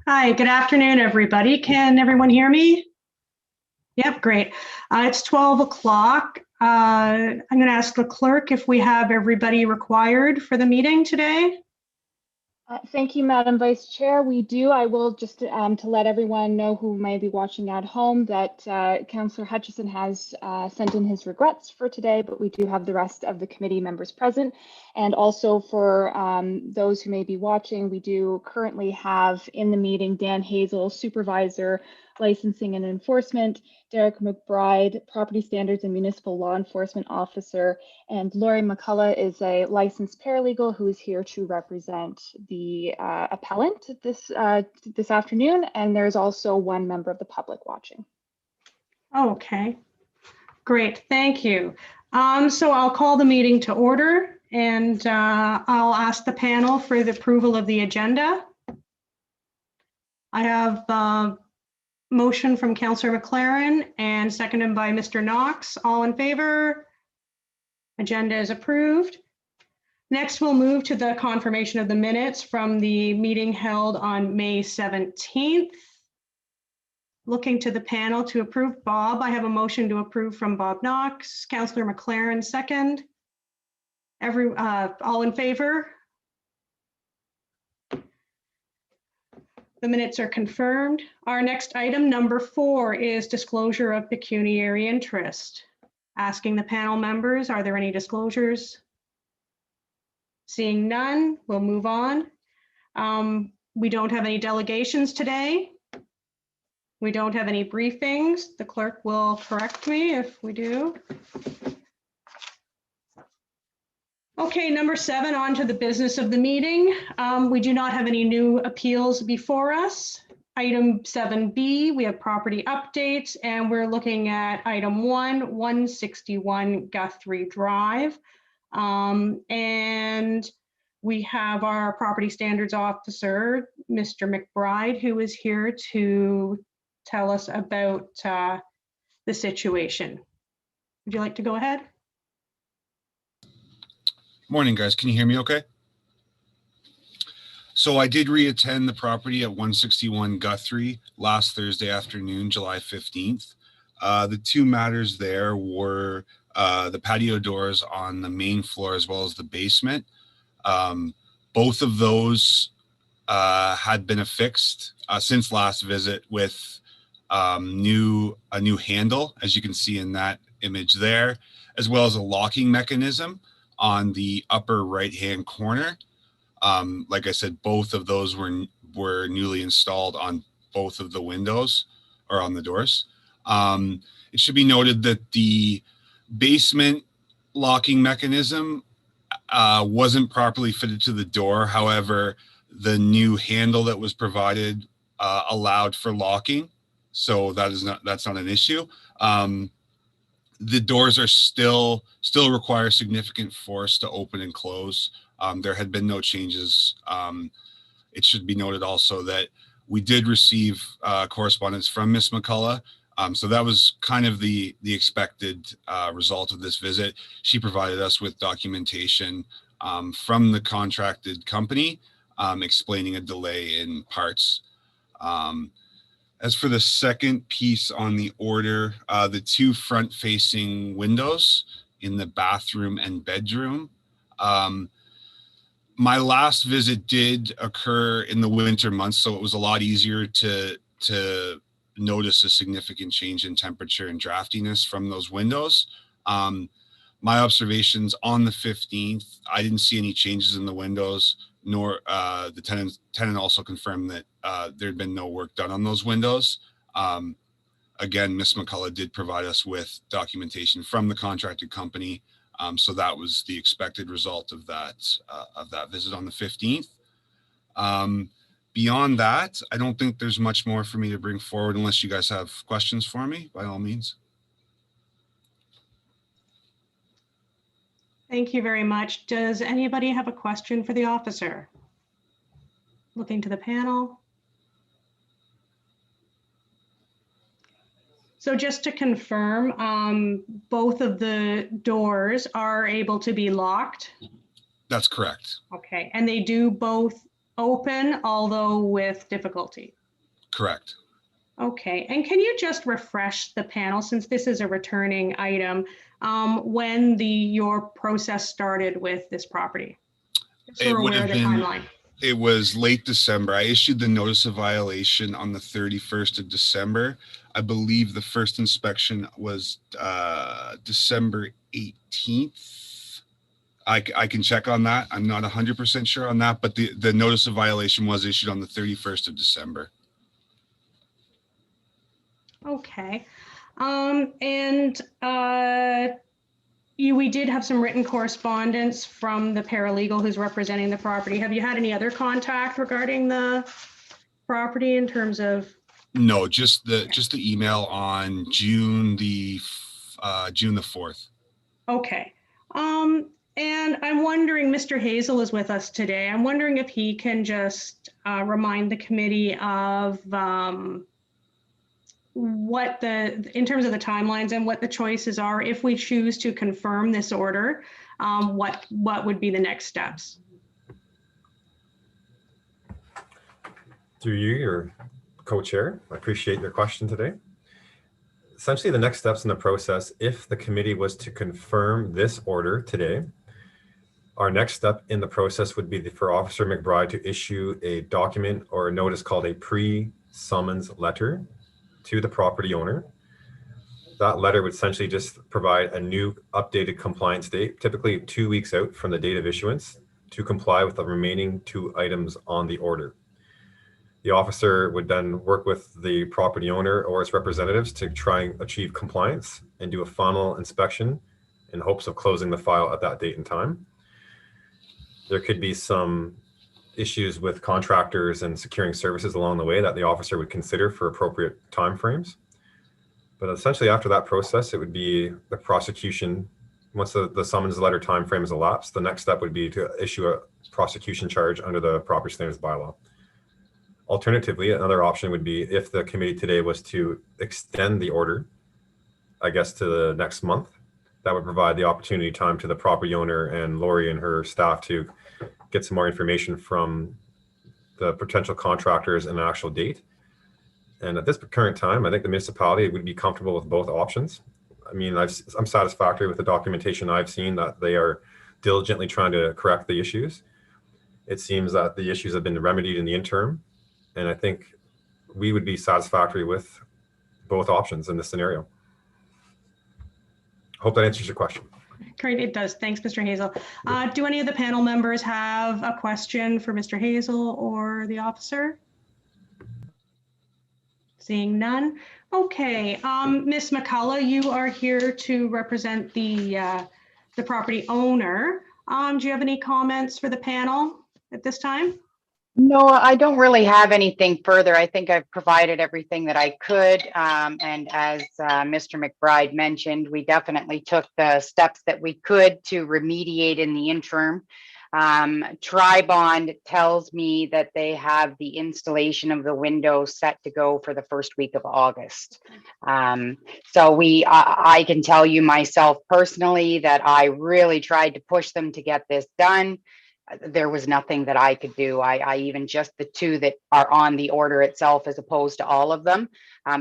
Hi, good afternoon, everybody. Can everyone hear me? Yep, great. It's 12 o'clock. I'm going to ask the clerk if we have everybody required for the meeting today. Thank you, Madam Vice Chair. We do. I will just to let everyone know who may be watching at home that Councillor Hutchison has sent in his regrets for today, but we do have the rest of the committee members present. And also for those who may be watching, we do currently have in the meeting Dan Hazel, Supervisor, Licensing and Enforcement, Derek McBride, Property Standards and Municipal Law Enforcement Officer, and Lori McCullough is a licensed paralegal who is here to represent the appellant this afternoon. And there's also one member of the public watching. Okay, great, thank you. So I'll call the meeting to order and I'll ask the panel for the approval of the agenda. I have motion from Councillor McLaren and seconded by Mr. Knox. All in favor? Agenda is approved. Next, we'll move to the confirmation of the minutes from the meeting held on May 17th. Looking to the panel to approve. Bob, I have a motion to approve from Bob Knox. Councillor McLaren, second. All in favor? The minutes are confirmed. Our next item, number 4, is disclosure of pecuniary interest. Asking the panel members, are there any disclosures? Seeing none, we'll move on. We don't have any delegations today. We don't have any briefings. The clerk will correct me if we do. Okay, number 7, on to the business of the meeting. We do not have any new appeals before us. Item 7B, we have property updates, and we're looking at item 1, 161 Guthrie Drive. And we have our property standards officer, Mr. McBride, who is here to tell us about the situation. Would you like to go ahead? Morning, guys. Can you hear me okay? So I did reattend the property at 161 Guthrie last Thursday afternoon, July 15th. The two matters there were the patio doors on the main floor as well as the basement. Both of those had been affixed since last visit with a new handle, as you can see in that image there, as well as a locking mechanism on the upper right-hand corner. Like I said, both of those were newly installed on both of the windows or on the doors. It should be noted that the basement locking mechanism wasn't properly fitted to the door. However, the new handle that was provided allowed for locking, so that's not an issue. The doors are still require significant force to open and close. There had been no changes. It should be noted also that we did receive correspondence from Ms. McCullough. So that was kind of the expected result of this visit. She provided us with documentation from the contracted company explaining a delay in parts. As for the second piece on the order, the two front-facing windows in the bathroom and bedroom. My last visit did occur in the winter months, so it was a lot easier to notice a significant change in temperature and draftiness from those windows. My observations on the 15th, I didn't see any changes in the windows, nor the tenant also confirmed that there had been no work done on those windows. Again, Ms. McCullough did provide us with documentation from the contracted company. So that was the expected result of that visit on the 15th. Beyond that, I don't think there's much more for me to bring forward unless you guys have questions for me, by all means. Thank you very much. Does anybody have a question for the officer? Looking to the panel. So just to confirm, both of the doors are able to be locked? That's correct. Okay, and they do both open, although with difficulty. Correct. Okay, and can you just refresh the panel, since this is a returning item, when your process started with this property? Just so It we're would aware have of the been, timeline. it was late December. I issued the notice of violation on the 31st of December. I believe the first inspection was December 18th. I can check on that. I'm not 100% sure on that, but the notice of violation was issued on the 31st of December. Okay. And we did have some written correspondence from the paralegal who's representing the property. Have you had any other contact regarding the property in terms of? No, just the email on June the 4th. Okay. And I'm wondering, Mr. Hazel is with us today. I'm wondering if he can just remind the committee of what in terms of the timelines and what the choices are if we choose to confirm this order, what would be the next steps? Through you, your co-chair, I appreciate your question today. Essentially, the next steps in the process, if the committee was to confirm this order today, our next step in the process would be for Officer McBride to issue a document or a notice called a pre-summons letter to the property owner. That letter would essentially just provide a new updated compliance date, typically 2 weeks out from the date of issuance, to comply with the remaining 2 items on the order. The officer would then work with the property owner or its representatives to try and achieve compliance and do a final inspection in hopes of closing the file at that date and time. There could be some issues with contractors and securing services along the way that the officer would consider for appropriate timeframes. But essentially after that process, it would be the prosecution. Once the summons letter timeframe is elapsed, the next step would be to issue a prosecution charge under the property standards bylaw. Alternatively, another option would be if the committee today was to extend the order, I guess, to the next month, that would provide the opportunity time to the property owner and Lori and her staff to get some more information from the potential contractors and an actual date. And at this current time, I think the municipality would be comfortable with both options. I mean, I'm satisfactory with the documentation I've seen that they are diligently trying to correct the issues. It seems that the issues have been remedied in the interim. And I think we would be satisfactory with both options in this scenario. Hope that answers your question. Great, it does. Thanks, Mr. Hazel. Do any of the panel members have a question for Mr. Hazel or the officer? Seeing none. Okay, Ms. McCullough, you are here to represent the property owner. Do you have any comments for the panel at this time? No, I don't really have anything further. I think I've provided everything that I could. And as Mr. McBride mentioned, we definitely took the steps that we could to remediate in the interim. Tribond tells me that they have the installation of the windows set to go for the first week of August. So I can tell you myself personally that I really tried to push them to get this done. There was nothing that I could do. I even just the 2 that are on the order itself, as opposed to all of them,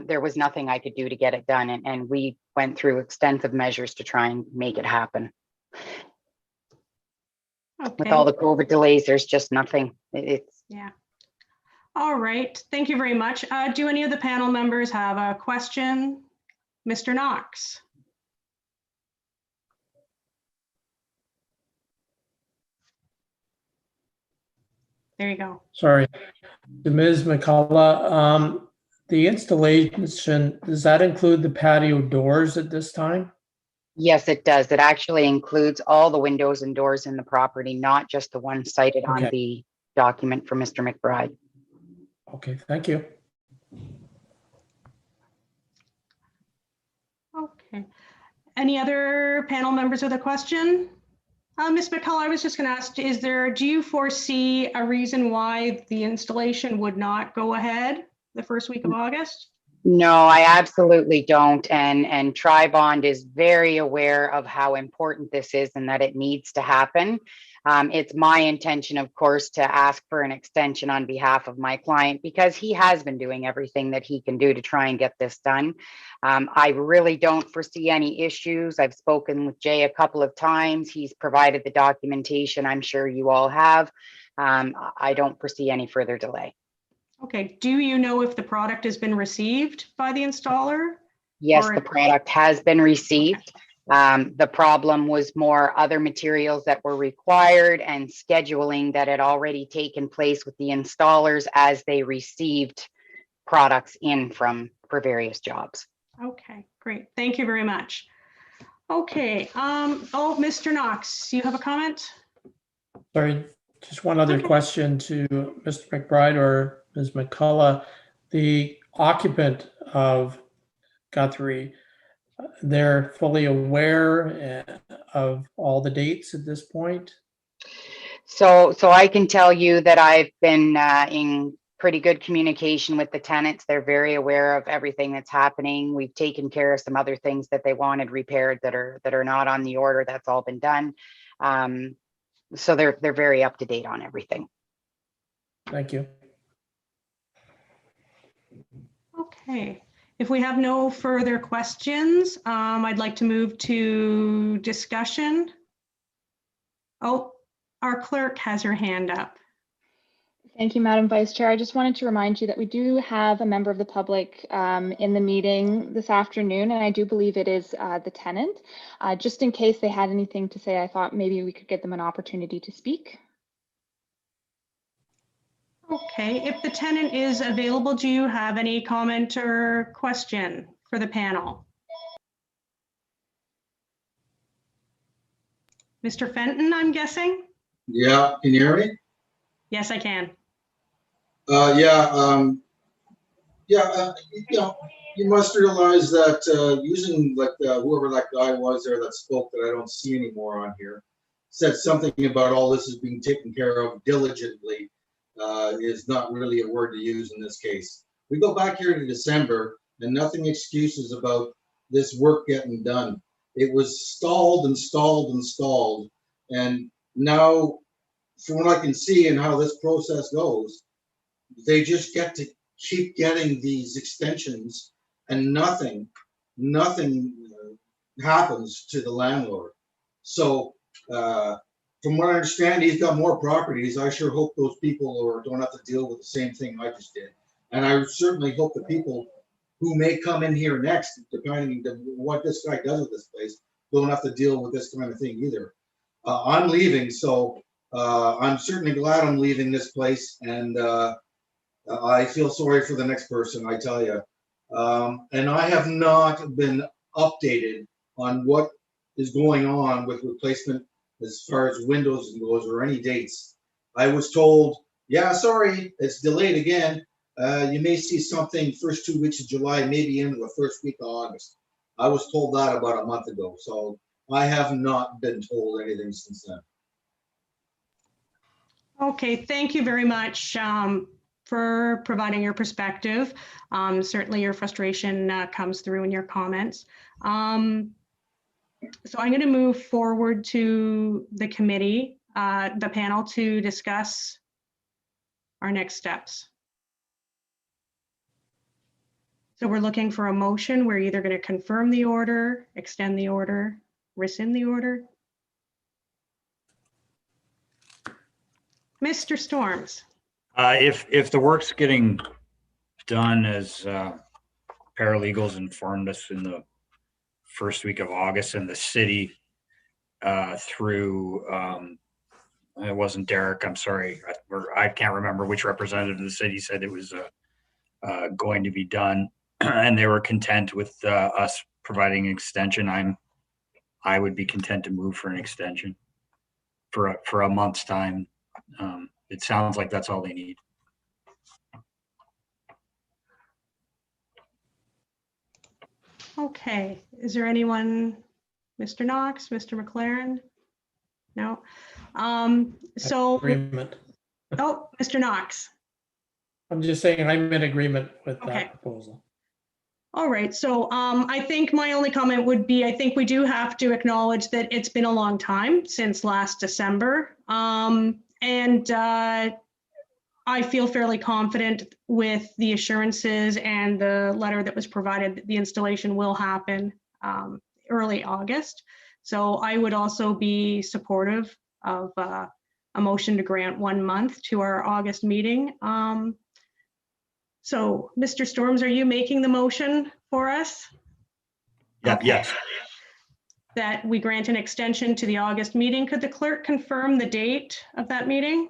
there was nothing I could do to get it done. And we went through extensive measures to try and make it happen. Okay. With all the COVID delays, there's just nothing. Yeah. All right. Thank you very much. Do any of the panel members have a question? Mr. Knox. There you go. Sorry. To Ms. McCullough, the installation, does that include the patio doors at this time? Yes, it does. It actually includes all the windows and doors in the property, not just the one cited on the document for Mr. McBride. Okay, thank you. Okay. Any other panel members with a question? Ms. McCullough, I was just going to ask, do you foresee a reason why the installation would not go ahead the first week of August? No, I absolutely don't. And Tribond is very aware of how important this is and that it needs to happen. It's my intention, of course, to ask for an extension on behalf of my client because he has been doing everything that he can do to try and get this done. I really don't foresee any issues. I've spoken with Jay a couple of times. He's provided the documentation. I'm sure you all have. I don't foresee any further delay. Okay, do you know if the product has been received by the installer? Yes, Or- the product has been received. The problem was more other materials that were required and scheduling that had already taken place with the installers as they received products in for various jobs. Okay, great. Thank you very much. Okay, oh, Mr. Knox, you have a comment? Sorry, just one other Okay. question to Mr. McBride or Ms. McCullough. The occupant of Guthrie, they're fully aware of all the dates at this point? So I can tell you that I've been in pretty good communication with the tenants. They're very aware of everything that's happening. We've taken care of some other things that they wanted repaired that are not on the order. That's all been done. So they're very up to date on everything. Thank you. Okay, if we have no further questions, I'd like to move to discussion. Oh, our clerk has her hand up. Thank you, Madam Vice Chair. I just wanted to remind you that we do have a member of the public in the meeting this afternoon, and I do believe it is the tenant. Just in case they had anything to say, I thought maybe we could give them an opportunity to speak. Okay, if the tenant is available, do you have any comment or question for the panel? Mr. Fenton, I'm guessing? Yeah, can you hear me? Yes, I can. You must realize that using like whoever that guy was there that spoke that I don't see anymore on here, said something about all this is being taken care of diligently is not really a word to use in this case. We go back here to December and nothing excuses about this work getting done. It was stalled and stalled and stalled. And now, from what I can see and how this process goes, they just get to keep getting these extensions and nothing happens to the landlord. So from what I understand, he's got more properties. I sure hope those people don't have to deal with the same thing I just did. And I certainly hope the people who may come in here next, depending on what this guy does with this place, don't have to deal with this kind of thing either. I'm leaving, so I'm certainly glad I'm leaving this place, and I feel sorry for the next person, I tell you. And I have not been updated on what is going on with replacement as far as windows goes or any dates. I was told, yeah, sorry, it's delayed again. You may see something first 2 weeks of July, maybe into the first week of August. I was told that about a month ago, so I have not been told anything since then. Okay, thank you very much for providing your perspective. Certainly your frustration comes through in your comments. So I'm going to move forward to the committee, the panel, to discuss our next steps. So we're looking for a motion. We're either going to confirm the order, extend the order, rescind the order. Mr. Storms. If the work's getting done as paralegals informed us in the first week of August, and the city through it wasn't Derek, I'm sorry, I can't remember which representative of the city said it was going to be done, and they were content with us providing an extension. I would be content to move for an extension for a month's time. It sounds like that's all they need. Okay, is there anyone, Mr. Knox, Mr. McLaren? No. So, Agreement. oh, Mr. Knox. I'm just saying I'm in agreement with Okay. that proposal. All right, so I think my only comment would be, I think we do have to acknowledge that it's been a long time since last December. I feel fairly confident with the assurances and the letter that was provided that the installation will happen early August. So I would also be supportive of a motion to grant 1 month to our August meeting. So Mr. Storms, are you making the motion for us? Yeah, Okay. yes. That we grant an extension to the August meeting. Could the clerk confirm the date of that meeting?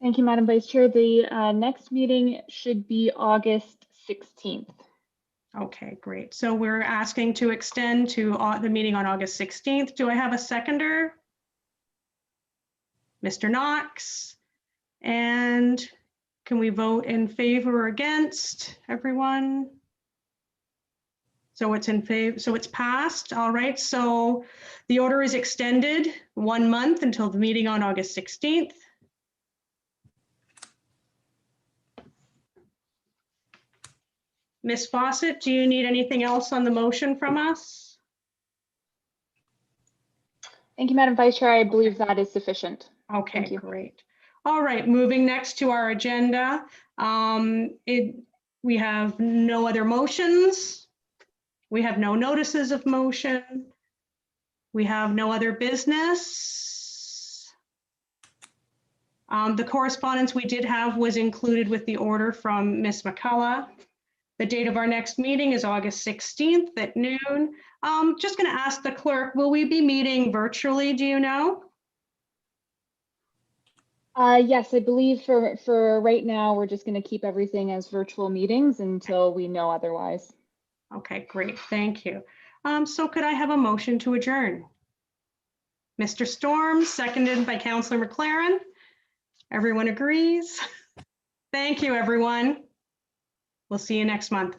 Thank you, Madam Vice Chair. The next meeting should be August 16th. Okay, great. So we're asking to extend to the meeting on August 16th. Do I have a seconder? Mr. Knox. And can we vote in favor or against, everyone? So it's in favor, so it's passed. All right, so the order is extended 1 month until the meeting on August 16th. Ms. Fawcett, do you need anything else on the motion from us? Thank you, Madam Vice Chair. I believe that is sufficient. Okay, Thank you. great. All right, moving next to our agenda. We have no other motions. We have no notices of motion. We have no other business. The correspondence we did have was included with the order from Ms. McCullough. The date of our next meeting is August 16th at noon. Just going to ask the clerk, will we be meeting virtually? Do you know? Yes, I believe for right now, we're just going to keep everything as virtual meetings until we know otherwise. Okay, great. Thank you. So could I have a motion to adjourn? Mr. Storm, seconded by Councillor McLaren. Everyone agrees. Thank you, everyone. We'll see you next month.